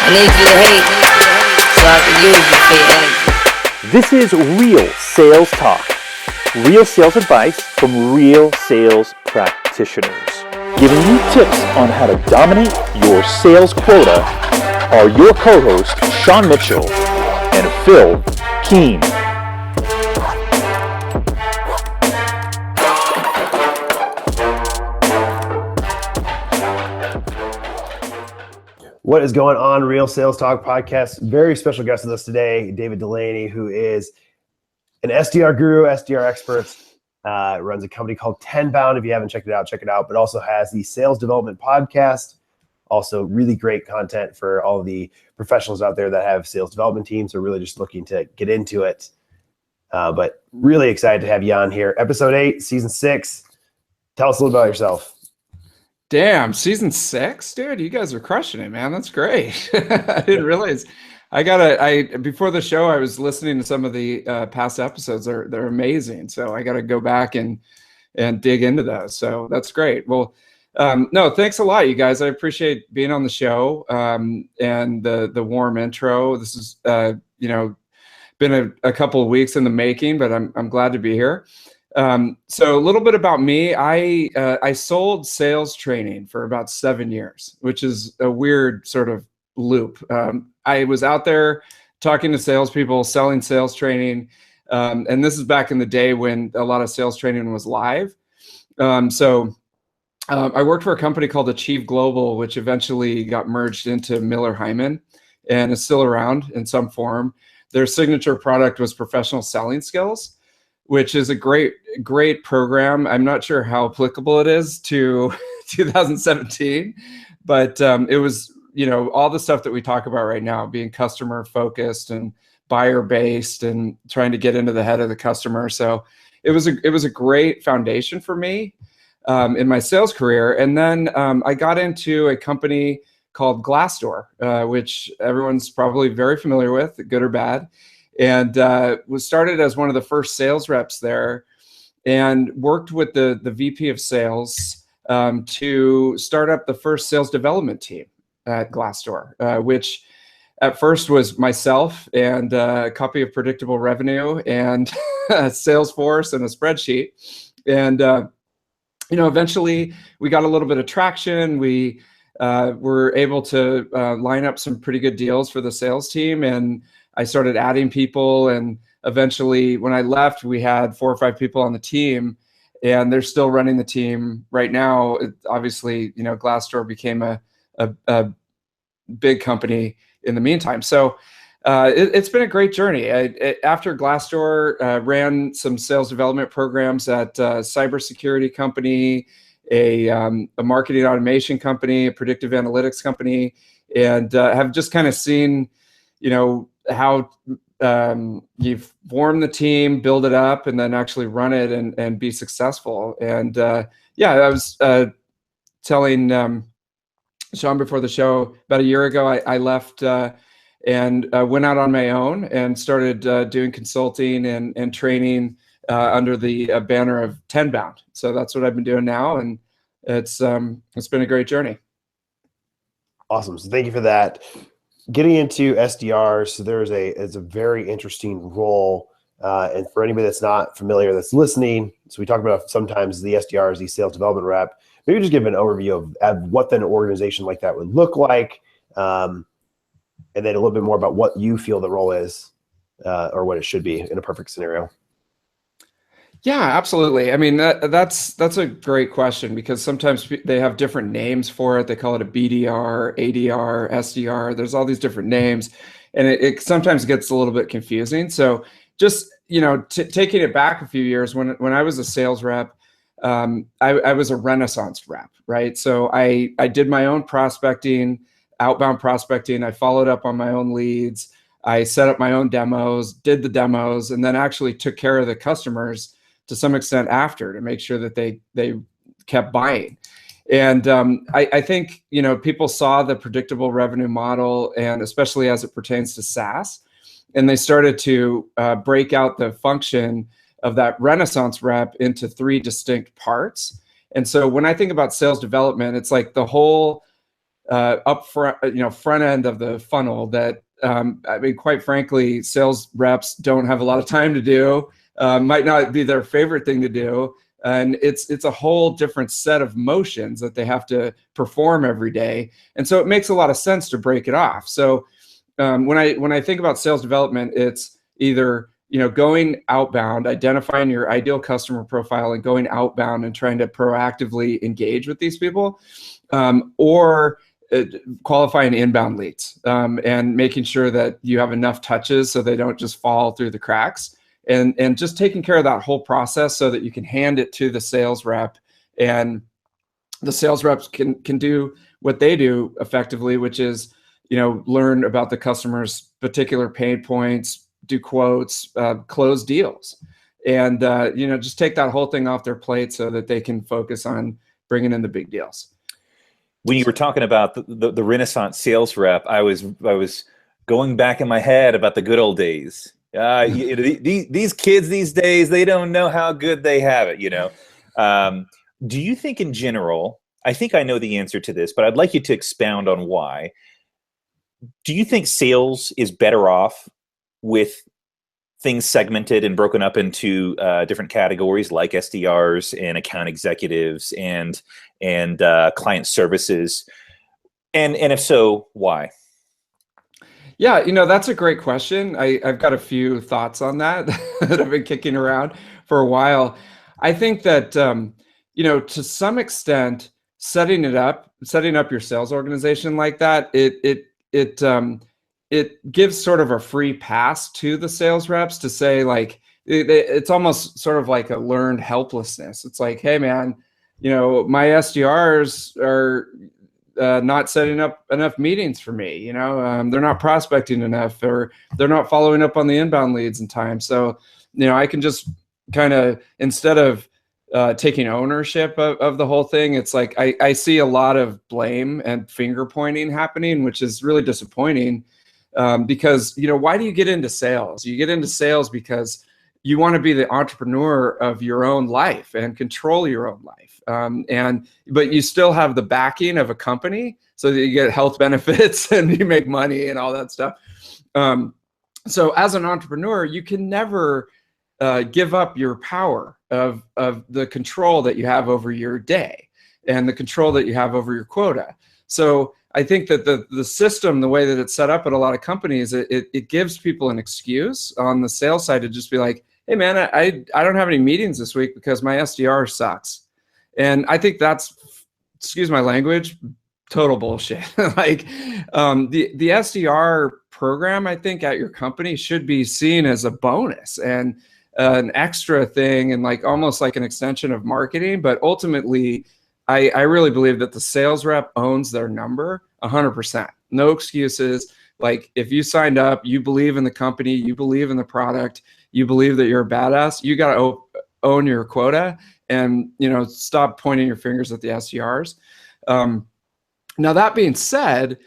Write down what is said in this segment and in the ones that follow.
I need you to hate so I can use you for your energy. This is Real Sales Talk. Real sales advice from real sales practitioners. Giving you tips on how to dominate your sales quota are your co-hosts, Sean Mitchell and Phil Keene. What is going on, Real Sales Talk podcast? Very special guest with us today, David Dulany, who is an SDR guru, SDR expert, runs a company called TenBound. If you haven't checked it out, check it out, but also has the Sales Development Podcast. Also really great content for all of the professionals out there that have sales development teams or really just looking to get into it. But really excited to have you on here. Episode 8, Season 6. Tell us a little about yourself. Damn, season 6, dude, you guys are crushing it, man. That's great. I didn't realize. Before the show, I was listening to some of the past episodes. They're amazing. So I got to go back and dig into those. So that's great. Well, no, thanks a lot, you guys. I appreciate being on the show and the warm intro. This is been a couple of weeks in the making, but I'm glad to be here. So a little bit about me. I sold sales training for about 7 years, which is a weird sort of loop. I was out there talking to salespeople, selling sales training. And this is back in the day when a lot of sales training was live. I worked for a company called Achieve Global, which eventually got merged into Miller Heiman and is still around in some form. Their signature product was Professional Selling Skills, which is a great program. I'm not sure how applicable it is to 2017, but it was, all the stuff that we talk about right now, being customer focused and buyer based and trying to get into the head of the customer. So it was a great foundation for me in my sales career. And then I got into a company called Glassdoor, which everyone's probably very familiar with, good or bad. And was started as one of the first sales reps there and worked with the VP of sales to start up the first sales development team at Glassdoor, which at first was myself and a copy of Predictable Revenue and Salesforce and a spreadsheet. And, eventually we got a little bit of traction. We were able to line up some pretty good deals for the sales team, and I started adding people, and eventually when I left, we had 4 or 5 people on the team, and they're still running the team right now. Obviously, Glassdoor became a big company in the meantime. So it's been a great journey. After Glassdoor, ran some sales development programs at a cybersecurity company, a marketing automation company, a predictive analytics company, and have just kind of seen, how you form the team, build it up, and then actually run it and be successful. And I was telling Sean before the show, about a year ago, I left and went out on my own and started doing consulting and training under the banner of TenBound. So that's what I've been doing now, and it's been a great journey. Awesome. So thank you for that. Getting into SDRs, so it's a very interesting role. And for anybody that's not familiar, that's listening, so we talk about sometimes the SDR is the sales development rep. Maybe just give an overview of what then an organization like that would look like, and then a little bit more about what you feel the role is, or what it should be in a perfect scenario. Yeah, absolutely. I mean, that's a great question, because sometimes they have different names for it. They call it a BDR, ADR, SDR. There's all these different names, and it sometimes gets a little bit confusing. So just, taking it back a few years, when I was a sales rep, I was a Renaissance rep, right? So I did my own prospecting, outbound prospecting. I followed up on my own leads. I set up my own demos, did the demos, and then actually took care of the customers to some extent after, to make sure that they kept buying. And I think, people saw the predictable revenue model, and especially as it pertains to SaaS, and they started to break out the function of that Renaissance rep into 3 distinct parts. And so when I think about sales development, it's like the whole up front, front end of the funnel that, I mean, quite frankly, sales reps don't have a lot of time to do, might not be their favorite thing to do. And it's a whole different set of motions that they have to perform every day. And so it makes a lot of sense to break it off. So when I think about sales development, it's either going outbound, identifying your ideal customer profile and going outbound and trying to proactively engage with these people, or qualifying inbound leads, and making sure that you have enough touches so they don't just fall through the cracks, and just taking care of that whole process so that you can hand it to the sales rep, and the sales reps can do what they do effectively, which is learn about the customer's particular pain points, do quotes, close deals, and just take that whole thing off their plate so that they can focus on bringing in the big deals. When you were talking about the Renaissance sales rep, I was going back in my head about the good old days. These kids these days, they don't know how good they have it. Do you think in general? I think I know the answer to this, but I'd like you to expound on why. Do you think sales is better off with things segmented and broken up into different categories like SDRs and account executives and client services? And if so, why? Yeah, that's a great question. I've got a few thoughts on that that have been kicking around for a while. I think that, to some extent, setting up your sales organization like that, it gives sort of a free pass to the sales reps to say, like, it's almost sort of like a learned helplessness. It's like, hey man, my SDRs are not setting up enough meetings for me. They're not prospecting enough, or they're not following up on the inbound leads in time. So, I can just kind of, instead of taking ownership of the whole thing, it's like I see a lot of blame and finger pointing happening, which is really disappointing. Because, why do you get into sales? You get into sales because you want to be the entrepreneur of your own life and control your own life. But you still have the backing of a company so that you get health benefits and you make money and all that stuff. So as an entrepreneur, you can never give up your power of the control that you have over your day and the control that you have over your quota. So I think that the system, the way that it's set up at a lot of companies, it gives people an excuse on the sales side to just be like, hey man, I don't have any meetings this week because my SDR sucks. And I think that's, excuse my language, total bullshit. Like the SDR program, I think at your company should be seen as a bonus and an extra thing, and like almost like an extension of marketing. But ultimately, I really believe that the sales rep owns their number 100%. No excuses. Like if you signed up, you believe in the company, you believe in the product, you believe that you're a badass, you got to own your quota and, stop pointing your fingers at the SDRs. Now, that being said,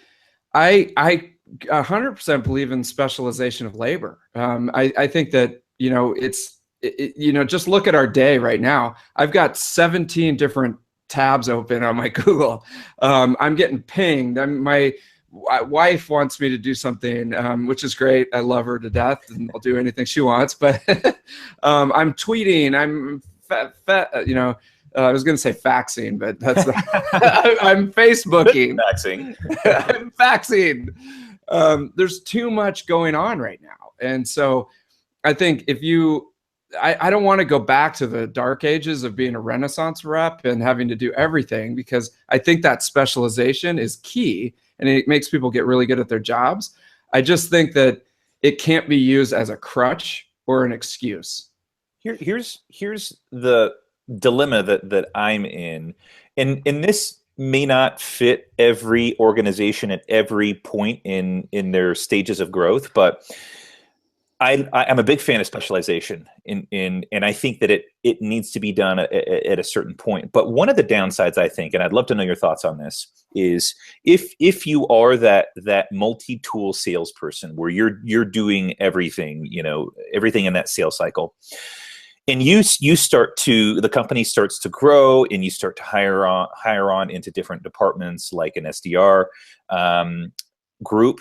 I 100% believe in specialization of labor. I think that, just look at our day right now. I've got 17 different tabs open on my Google. I'm getting pinged. My wife wants me to do something, which is great. I love her to death and I'll do anything she wants, but I'm tweeting, I'm I was going to say faxing, but that's I'm Facebooking. I'm faxing. There's too much going on right now. And so I think I don't want to go back to the dark ages of being a Renaissance rep and having to do everything, because I think that specialization is key and it makes people get really good at their jobs. I just think that it can't be used as a crutch or an excuse. Here's the dilemma that I'm in, and this may not fit every organization at every point in their stages of growth, but I'm a big fan of specialization, and I think that it needs to be done at a certain point. But one of the downsides, I think, and I'd love to know your thoughts on this, is if you are that multi-tool salesperson where you're doing everything, everything in that sales cycle, and the company starts to grow, and you start to hire on into different departments like an SDR group.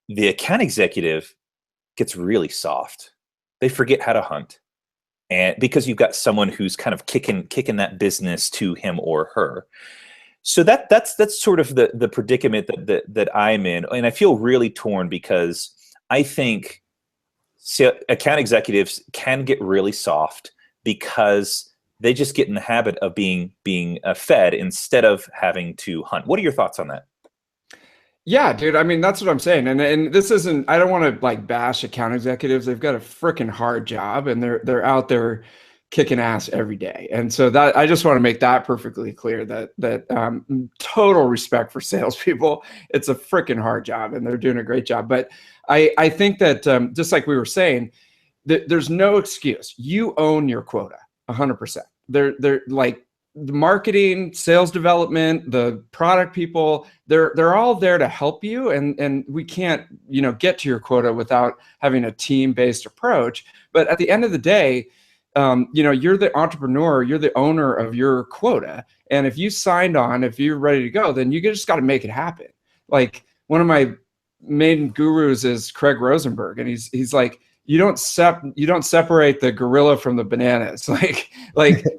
The account executive gets really soft. They forget how to hunt, and because you've got someone who's kind of kicking that business to him or her. So that's sort of the predicament that I'm in, and I feel really torn because I think account executives can get really soft because they just get in the habit of being fed instead of having to hunt. What are your thoughts on that? Yeah, dude. I mean, that's what I'm saying. And this isn't, I don't want to like bash account executives. They've got a freaking hard job, and they're out there kicking ass every day. And so that, I just want to make that perfectly clear, that total respect for salespeople. It's a freaking hard job, and they're doing a great job. But I think that just like we were saying, there's no excuse. You own your quota 100%. They're like the marketing, sales development, the product people, they're all there to help you. And we can't, get to your quota without having a team-based approach. But at the end of the day, you're the entrepreneur, you're the owner of your quota. And if you signed on, if you're ready to go, then you just got to make it happen. Like, one of my main gurus is Craig Rosenberg. And he's like, you don't separate the gorilla from the bananas. Like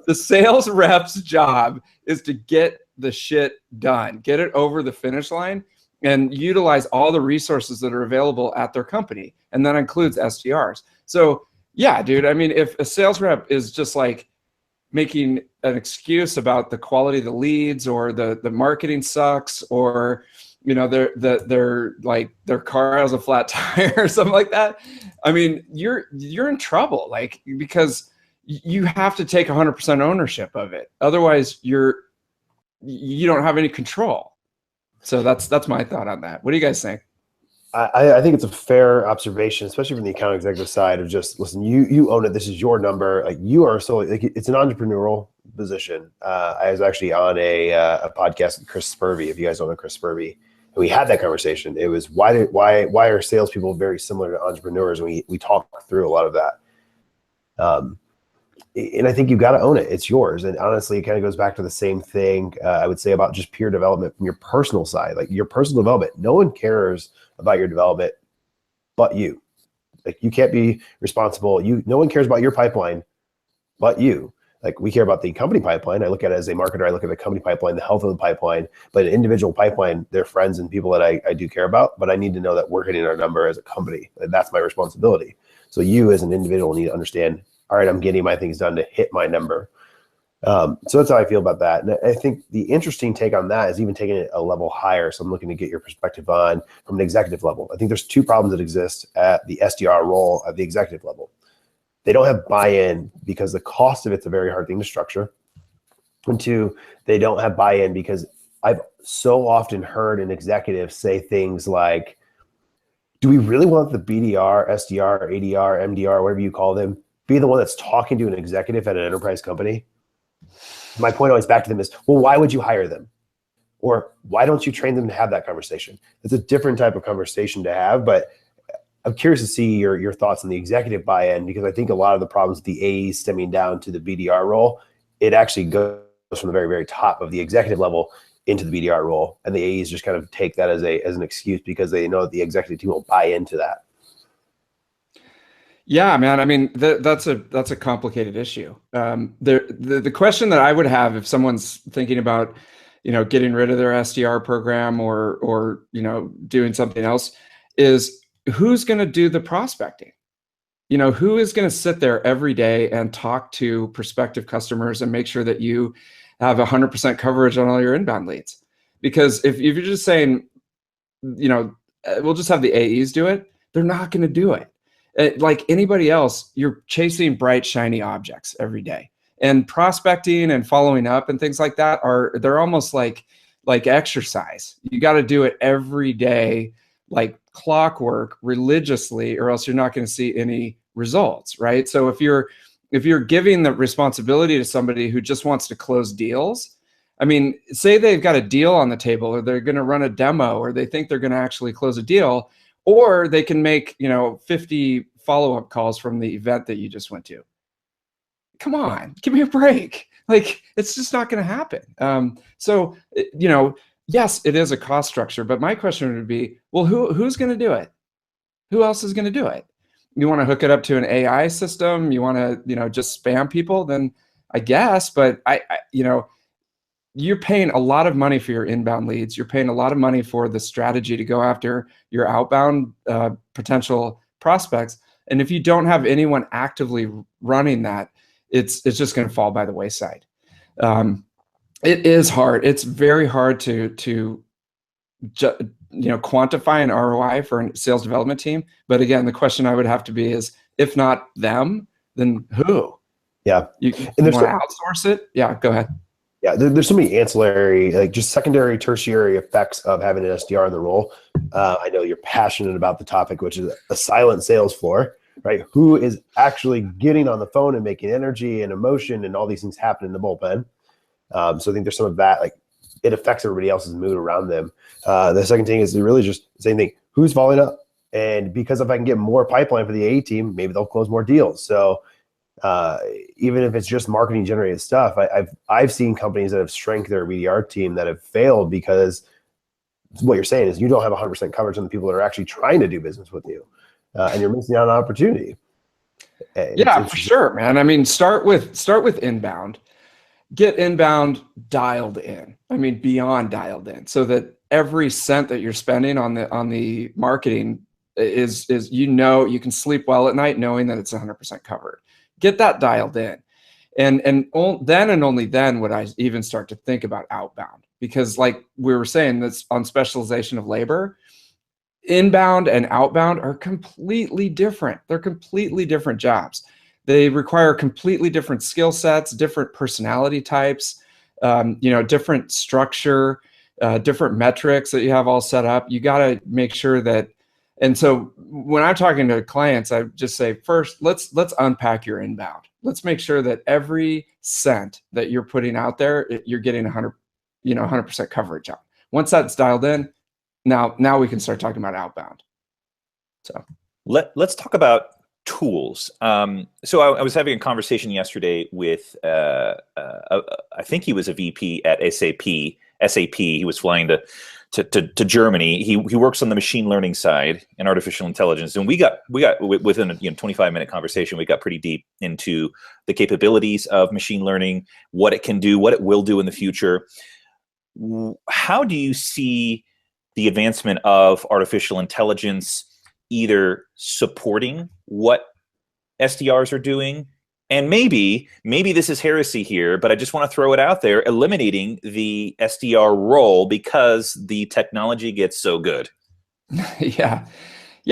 the sales rep's job is to get the shit done, get it over the finish line, and utilize all the resources that are available at their company. And that includes SDRs. So yeah, dude, I mean, if a sales rep is just like making an excuse about the quality of the leads, or the marketing sucks, or they're like their car has a flat tire or something like that, I mean, you're in trouble, like, because you have to take 100% ownership of it. Otherwise, you don't have any control. So that's my thought on that. What do you guys think? I think it's a fair observation, especially from the account executive side, of just, listen, you own it. This is your number. Like, you are solely, like, it's an entrepreneurial position. I was actually on a podcast with Chris Spurvey. If you guys don't know Chris Spurvey, and we had that conversation. It was why are salespeople very similar to entrepreneurs? And we talked through a lot of that. And I think you've got to own it. It's yours. And honestly, it kind of goes back to the same thing I would say about just peer development from your personal side, like your personal development. No one cares about your development but you. Like, you can't be responsible. No one cares about your pipeline but you. Like, we care about the company pipeline. I look at it as a marketer. I look at the company pipeline, the health of the pipeline. But an individual pipeline, they're friends and people that I do care about. But I need to know that we're hitting our number as a company. And that's my responsibility. So you as an individual need to understand, all right, I'm getting my things done to hit my number. So that's how I feel about that. And I think the interesting take on that is even taking it a level higher. So I'm looking to get your perspective on from an executive level. I think there's two problems that exist at the SDR role at the executive level. They don't have buy-in because the cost of it's a very hard thing to structure. And two, they don't have buy-in because I've so often heard an executive say things like, do we really want the BDR, SDR, ADR, MDR, whatever you call them, be the one that's talking to an executive at an enterprise company? My point always back to them is, well, why would you hire them? Or why don't you train them to have that conversation? It's a different type of conversation to have, but I'm curious to see your thoughts on the executive buy-in, because I think a lot of the problems with the AEs stemming down to the BDR role, it actually goes from the very, very top of the executive level into the BDR role. And the AEs just kind of take that as an excuse because they know that the executive team will buy into that. Yeah, man. I mean, that's a complicated issue. The question that I would have if someone's thinking about, getting rid of their SDR program or doing something else is, who's going to do the prospecting? Who is going to sit there every day and talk to prospective customers and make sure that you have 100% coverage on all your inbound leads? Because if you're just saying, we'll just have the AEs do it, they're not going to do it. Like anybody else, you're chasing bright, shiny objects every day. And prospecting and following up and things like that they're almost like exercise. You got to do it every day, like clockwork, religiously, or else you're not going to see any results, right? So if you're giving the responsibility to somebody who just wants to close deals, I mean, say they've got a deal on the table, or they're going to run a demo, or they think they're going to actually close a deal, or they can make 50 follow-up calls from the event that you just went to. come on, give me a break. Like, it's just not going to happen. So, yes, it is a cost structure, but my question would be, well, who's going to do it? Who else is going to do it? You want to hook it up to an AI system? You want to, just spam people? Then I guess, but you're paying a lot of money for your inbound leads. You're paying a lot of money for the strategy to go after your outbound potential prospects. And if you don't have anyone actively running that, it's just going to fall by the wayside. It is hard. It's very hard to quantify an ROI for a sales development team. But again, the question I would have to be is, if not them, then who? Yeah. You want to outsource it? Yeah, go ahead. Yeah, there's so many ancillary, like just secondary, tertiary effects of having an SDR in the role. I know you're passionate about the topic, which is a silent sales floor, right? Who is actually getting on the phone and making energy and emotion and all these things happen in the bullpen. So I think there's some of that, like it affects everybody else's mood around them. The second thing is really just the same thing. Who's following up? And because if I can get more pipeline for the A team, maybe they'll close more deals. So even if it's just marketing generated stuff, I've seen companies that have shrank their BDR team that have failed because what you're saying is you don't have 100% coverage on the people that are actually trying to do business with you, and you're missing out on an opportunity. Yeah, for sure, man. I mean, start with inbound. Get inbound dialed in. I mean, beyond dialed in, so that every cent that you're spending on the marketing is you can sleep well at night knowing that it's 100% covered. Get that dialed in, and then and only then would I even start to think about outbound, because like we were saying, that's on specialization of labor. Inbound and outbound are completely different. They're completely different jobs. They require completely different skill sets, different personality types, different structure, different metrics that you have all set up. You got to make sure that. And so when I'm talking to clients, I just say, first, let's unpack your inbound. Let's make sure that every cent that you're putting out there, you're getting 100% coverage on. Once that's dialed in, now we can start talking about outbound. So let's talk about tools. So I was having a conversation yesterday with, I think he was a VP at SAP. He was flying to Germany. He works on the machine learning side and artificial intelligence. And we got within a 25-minute conversation, we got pretty deep into the capabilities of machine learning, what it can do, what it will do in the future. How do you see the advancement of artificial intelligence either supporting what SDRs are doing, and maybe this is heresy here, but I just want to throw it out there, eliminating the SDR role because the technology gets so good? Yeah.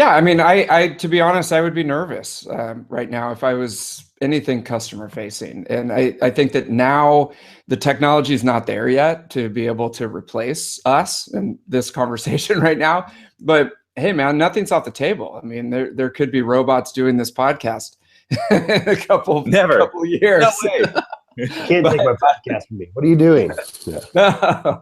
I mean, I to be honest, I would be nervous right now if I was anything customer facing. And I think that now the technology is not there yet to be able to replace us in this conversation right now. But hey, man, nothing's off the table. I mean, there could be robots doing this podcast in a couple of years. No way. You can't take my podcast from me. What are you doing? Yeah.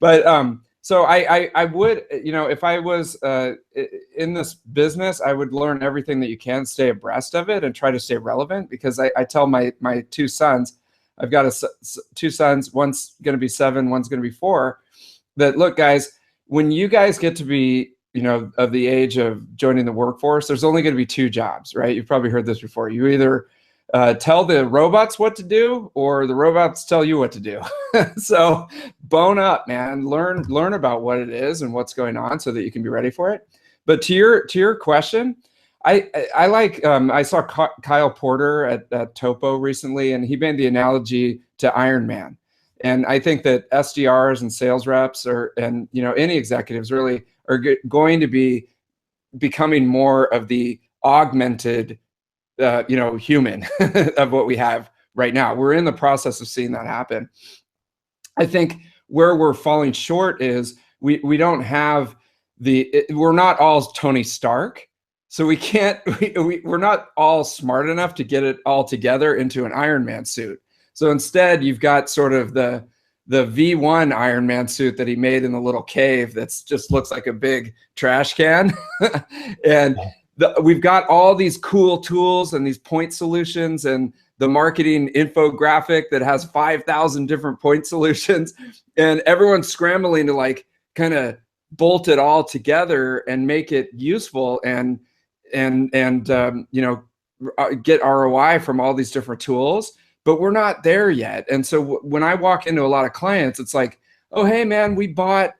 But so I would, if I was in this business, I would learn everything that you can, stay abreast of it, and try to stay relevant. Because I tell my two sons, I've got two sons, one's going to be 7, one's going to be 4, that look, guys, when you guys get to be of the age of joining the workforce, there's only going to be 2 jobs, right? You've probably heard this before. You either tell the robots what to do, or the robots tell you what to do. So bone up, man. Learn about what it is and what's going on so that you can be ready for it. But to your question, I like I saw Kyle Porter at Topo recently, and he made the analogy to Iron Man. And I think that SDRs and sales reps and any executives really are going to be becoming more of the augmented human of what we have right now. We're in the process of seeing that happen. I think where we're falling short is we don't have we're not all Tony Stark, so we can't we're not all smart enough to get it all together into an Iron Man suit. So instead, you've got sort of the V1 Iron Man suit that he made in the little cave that's just looks like a big trash can. And we've got all these cool tools and these point solutions and the marketing infographic that has 5,000 different point solutions, and everyone's scrambling to like kind of bolt it all together and make it useful and get ROI from all these different tools. But we're not there yet. And so when I walk into a lot of clients, it's like, oh, hey man, we bought,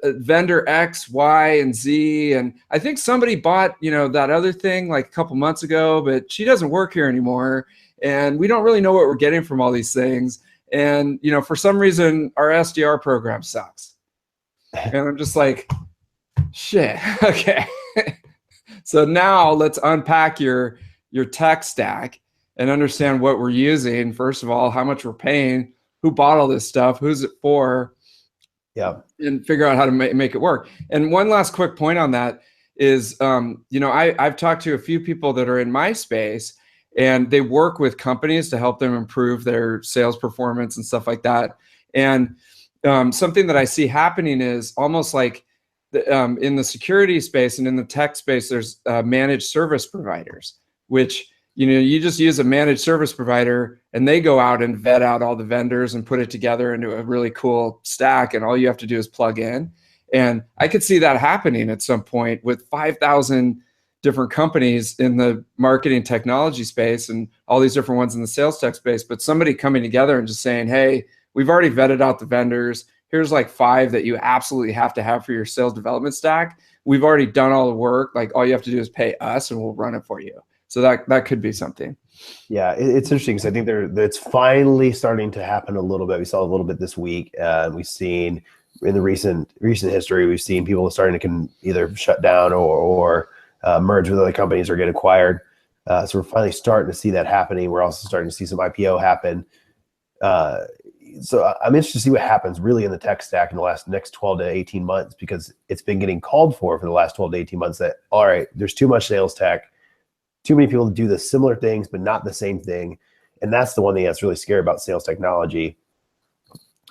vendor X, Y, and Z. And I think somebody bought, that other thing like a couple months ago, but she doesn't work here anymore. And we don't really know what we're getting from all these things. And, for some reason, our SDR program sucks. And I'm just like, shit, okay. So now let's unpack your tech stack and understand what we're using. First of all, how much we're paying, who bought all this stuff, who's it for, and figure out how to make it work. And one last quick point on that is, I've talked to a few people that are in my space, and they work with companies to help them improve their sales performance and stuff like that. And something that I see happening is almost like in the security space and in the tech space, there's managed service providers, which you just use a managed service provider and they go out and vet out all the vendors and put it together into a really cool stack. And all you have to do is plug in. And I could see that happening at some point with 5,000 different companies in the marketing technology space and all these different ones in the sales tech space, but somebody coming together and just saying, hey, we've already vetted out the vendors. Here's like 5 that you absolutely have to have for your sales development stack. We've already done all the work. Like all you have to do is pay us and we'll run it for you. So that could be something. Yeah, it's interesting because I think it's finally starting to happen a little bit. We saw a little bit this week. We've seen in the recent history, we've seen people starting to either shut down or merge with other companies or get acquired. So we're finally starting to see that happening. We're also starting to see some IPO happen. So I'm interested to see what happens really in the tech stack in the next 12 to 18 months, because it's been getting called for the last 12 to 18 months that, all right, there's too much sales tech, too many people do the similar things, but not the same thing. And that's the one thing that's really scary about sales technology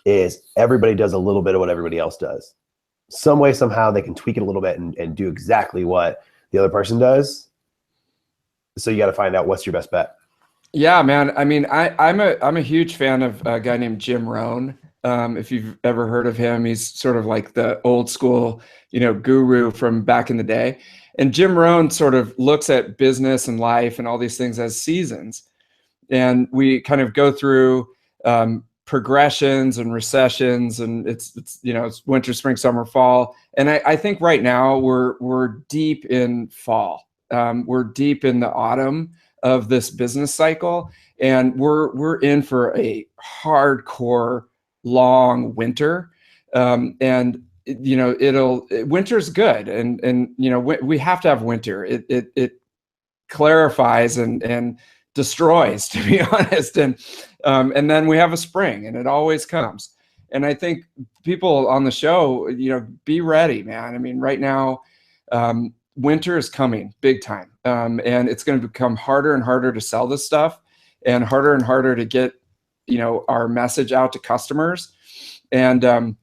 is everybody does a little bit of what everybody else does. Some way, somehow they can tweak it a little bit and do exactly what the other person does. So you got to find out what's your best bet. Yeah, man. I mean, I'm a huge fan of a guy named Jim Rohn. If you've ever heard of him, he's sort of like the old school, guru from back in the day. And Jim Rohn sort of looks at business and life and all these things as seasons. And we kind of go through progressions and recessions, and it's winter, spring, summer, fall. And I think right now we're deep in fall. We're deep in the autumn of this business cycle, and we're in for a hardcore long winter. And winter's good, and we have to have winter. It clarifies and destroys, to be honest, and then we have a spring, and it always comes. And I think people on the show, be ready, man. I mean, right now, winter is coming big time, and it's going to become harder and harder to sell this stuff, and harder to get our message out to customers. And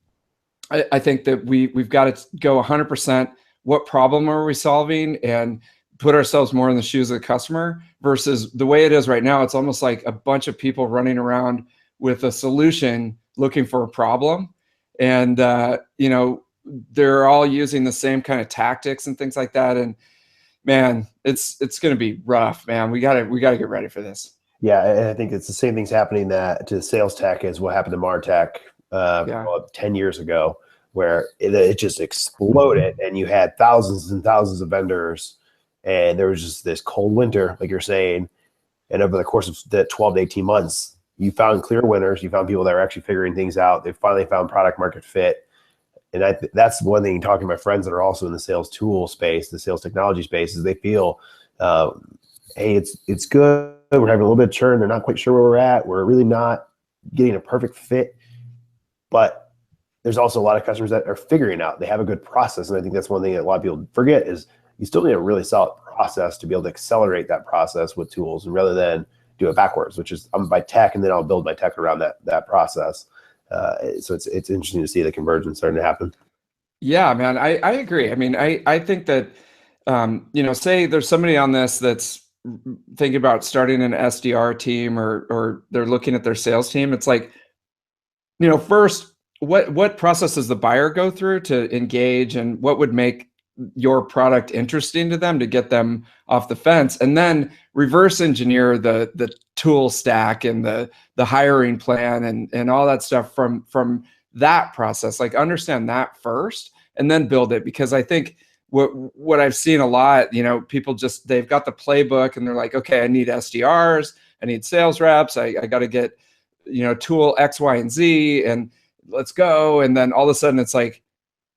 I think that we've got to go 100%. What problem are we solving, and put ourselves more in the shoes of the customer, versus the way it is right now. It's almost like a bunch of people running around with a solution looking for a problem, and they're all using the same kind of tactics and things like that. And man, it's going to be rough, man. We gotta get ready for this. Yeah, and I think it's the same things happening to sales tech as what happened to MarTech 10 years ago, where it just exploded, and you had thousands and thousands of vendors, and there was just this cold winter, like you're saying. And over the course of the 12 to 18 months, you found clear winners. You found people that are actually figuring things out. They finally found product market fit. And that's one thing, talking to my friends that are also in the sales tool space, the sales technology space, is they feel, hey, it's good. We're having a little bit of churn. They're not quite sure where we're at. We're really not getting a perfect fit. But there's also a lot of customers that are figuring out. They have a good process. And I think that's one thing that a lot of people forget is you still need a really solid process to be able to accelerate that process with tools, and rather than do it backwards, which is I'm by tech and then I'll build my tech around that process. So it's interesting to see the convergence starting to happen. Yeah, man, I agree. I mean, I think that, say there's somebody on this that's thinking about starting an SDR team or they're looking at their sales team, it's like, first, what process does the buyer go through to engage, and what would make your product interesting to them to get them off the fence, and then reverse engineer the tool stack and the hiring plan and all that stuff from that process. Like, understand that first and then build it, because I think what I've seen a lot, people they've got the playbook and they're like, okay, I need SDRs, I need sales reps, I got to get tool X, Y, and Z, and let's go. And then all of a sudden it's like,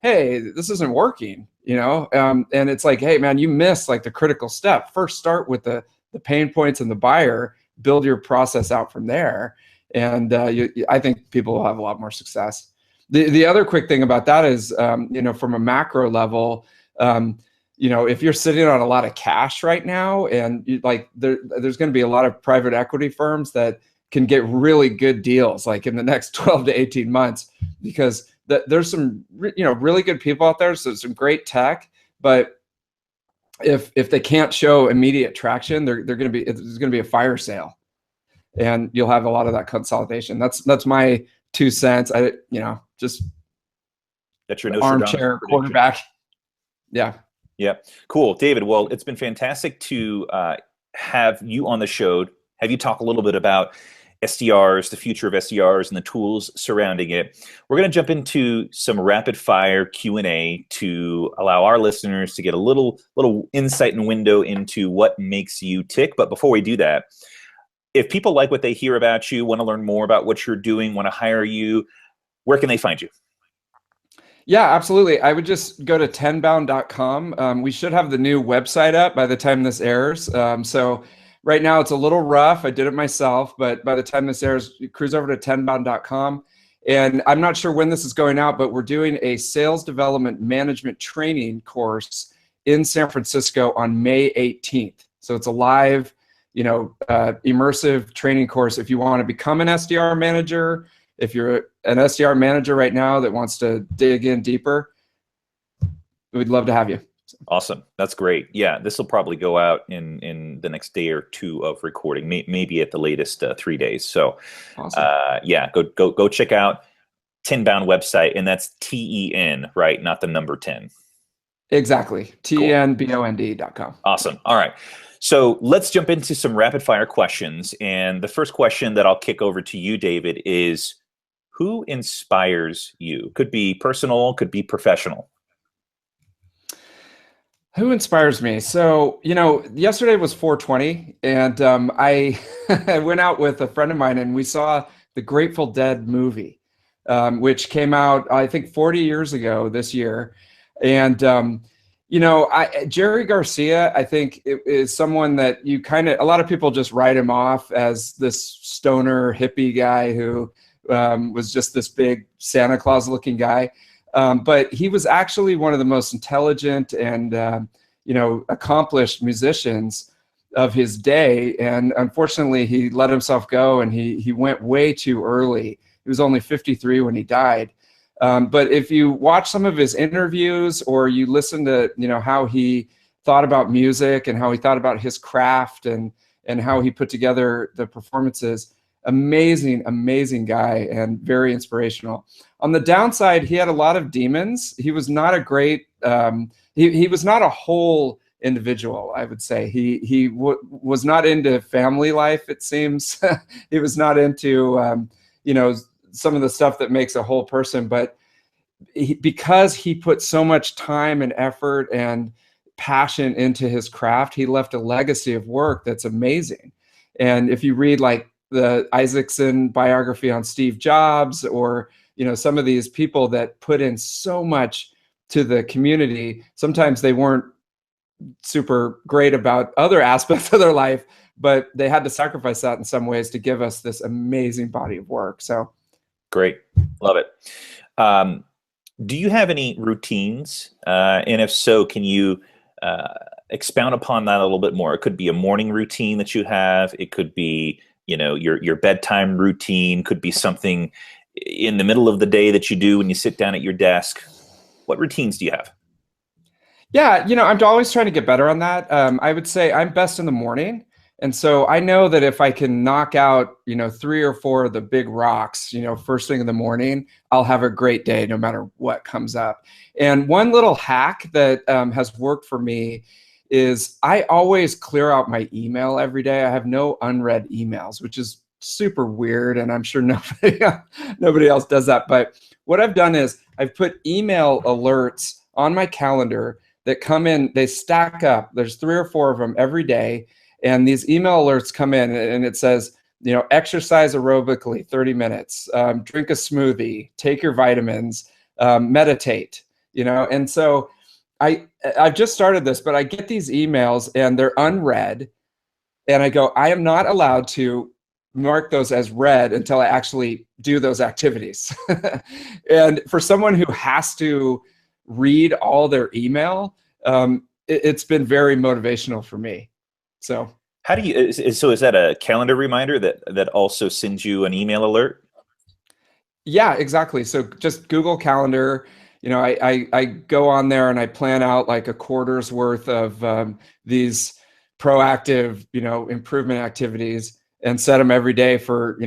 hey, this isn't working, and it's like, hey man, you missed like the critical step. First, start with the pain points and the buyer, build your process out from there. And I think people will have a lot more success. The other quick thing about that is, from a macro level, if you're sitting on a lot of cash right now, and there's going to be a lot of private equity firms that can get really good deals like in the next 12 to 18 months, because there's some really good people out there, so some great tech, but if they can't show immediate traction, there's going to be a fire sale, and you'll have a lot of that consolidation. That's my 2 cents. Just that's your armchair quarterback. Yeah. Cool, David. Well, it's been fantastic to have you on the show, have you talk a little bit about SDRs, the future of SDRs, and the tools surrounding it. We're going to jump into some rapid fire Q&A to allow our listeners to get a little insight and window into what makes you tick. But before we do that, if people like what they hear about you, want to learn more about what you're doing, want to hire you, where can they find you? Yeah, absolutely. I would just go to TenBound.com. We should have the new website up by the time this airs. So right now it's a little rough. I did it myself, but by the time this airs, cruise over to TenBound.com. And I'm not sure when this is going out, but we're doing a sales development management training course in San Francisco on May 18th. So it's a live, immersive training course. If you want to become an SDR manager, if you're an SDR manager right now that wants to dig in deeper, we'd love to have you. Awesome. That's great. Yeah, this will probably go out in the next day or two of recording, maybe at the latest 3 days. So awesome. Go check out TenBound website, and that's TEN, right? Not the number 10. Exactly. TenBound.com. Awesome. All right. So let's jump into some rapid fire questions. And the first question that I'll kick over to you, David, is who inspires you? Could be personal, could be professional. Who inspires me? So, yesterday was 420, and I I went out with a friend of mine, and we saw the Grateful Dead movie, which came out, I think, 40 years ago this year. And, Jerry Garcia, I think, is someone that a lot of people just write him off as this stoner hippie guy who was just this big Santa Claus looking guy. But he was actually one of the most intelligent and accomplished musicians of his day. And unfortunately, he let himself go, and he went way too early. He was only 53 when he died. But if you watch some of his interviews, or you listen to how he thought about music and how he thought about his craft and how he put together the performances, amazing guy and very inspirational. On the downside, he had a lot of demons. He was not a great, he was not a whole individual, I would say. He was not into family life, it seems. He was not into, some of the stuff that makes a whole person, but because he put so much time and effort and passion into his craft, he left a legacy of work that's amazing. And if you read like the Isaacson biography on Steve Jobs, or some of these people that put in so much to the community, sometimes they weren't super great about other aspects of their life, but they had to sacrifice that in some ways to give us this amazing body of work. So great. Love it. Do you have any routines? And if so, can you expound upon that a little bit more? It could be a morning routine that you have. It could be, your bedtime routine. Could be something in the middle of the day that you do when you sit down at your desk. What routines do you have? Yeah, I'm always trying to get better on that. I would say I'm best in the morning. And so I know that if I can knock out, 3 or 4 of the big rocks, first thing in the morning, I'll have a great day no matter what comes up. And one little hack that has worked for me is I always clear out my email every day. I have no unread emails, which is super weird. And I'm sure nobody else does that. But what I've done is I've put email alerts on my calendar that come in, they stack up. There's 3 or 4 of them every day. And these email alerts come in and it says, exercise aerobically 30 minutes, drink a smoothie, take your vitamins, meditate, And so I've just started this, but I get these emails and they're unread. And I go, I am not allowed to mark those as read until I actually do those activities. And for someone who has to read all their email, it's been very motivational for me. So How do you? Is that a calendar reminder that also sends you an email alert? yeah, exactly. So just Google Calendar. I go on there and I plan out like a quarter's worth of these proactive, improvement activities and set them every day for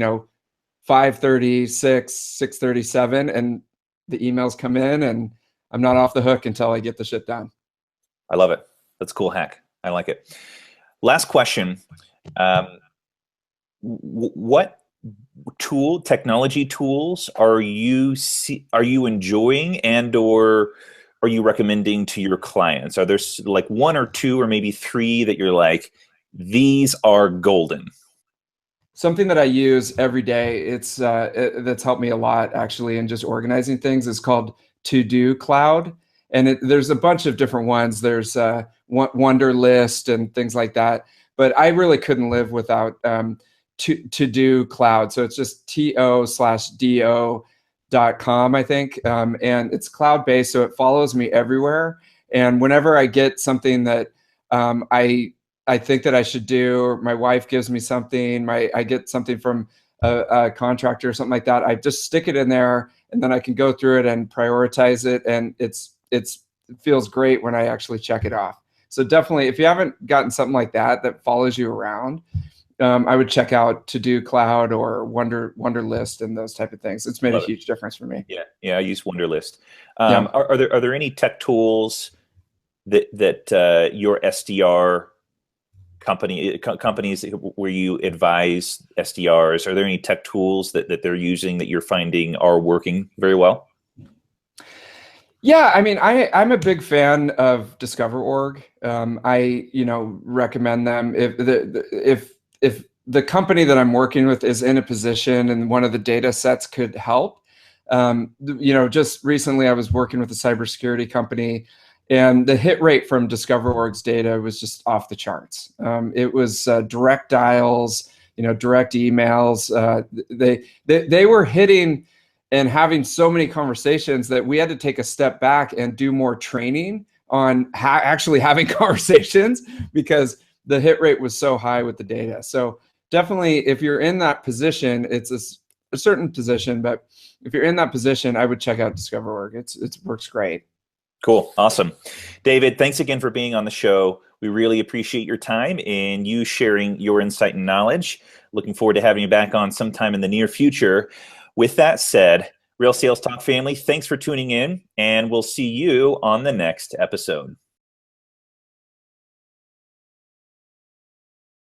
5:30, 6:37, and the emails come in, and I'm not off the hook until I get the shit done. I love it. That's a cool hack. I like it. Last question. What technology tools are you enjoying, and/or are you recommending to your clients? Are there like 1 or 2 or maybe 3 that you're like, these are golden? Something that I use every day, that's helped me a lot actually in just organizing things, is called To Do Cloud. And there's a bunch of different ones. There's Wonder List and things like that. But I really couldn't live without To Do Cloud. So it's just to/do.com, I think. And it's cloud-based, so it follows me everywhere. And whenever I get something that I think that I should do, or my wife gives me something, I get something from a contractor or something like that, I just stick it in there, and then I can go through it and prioritize it, and it feels great when I actually check it off. So definitely, if you haven't gotten something like that follows you around, I would check out To Do Cloud or Wonder List and those type of things. It's made Love a huge difference for me. Yeah, I use Wunderlist. Yeah. Are there any tech tools that your SDR companies where you advise SDRs, are there any tech tools that they're using that you're finding are working very well? Yeah, I mean, I'm a big fan of Discover.org. I recommend them if the company that I'm working with is in a position and one of the data sets could help. Just recently I was working with a cybersecurity company, and the hit rate from Discover.org's data was just off the charts. It was direct dials, direct emails. They were hitting and having so many conversations that we had to take a step back and do more training on actually having conversations, because the hit rate was so high with the data. So definitely, if you're in that position, it's a certain position, but if you're in that position, I would check out Discover.org. It works great. Cool. Awesome. David, thanks again for being on the show. We really appreciate your time and you sharing your insight and knowledge. Looking forward to having you back on sometime in the near future. With that said, Real Sales Talk family, thanks for tuning in, and we'll see you on the next episode.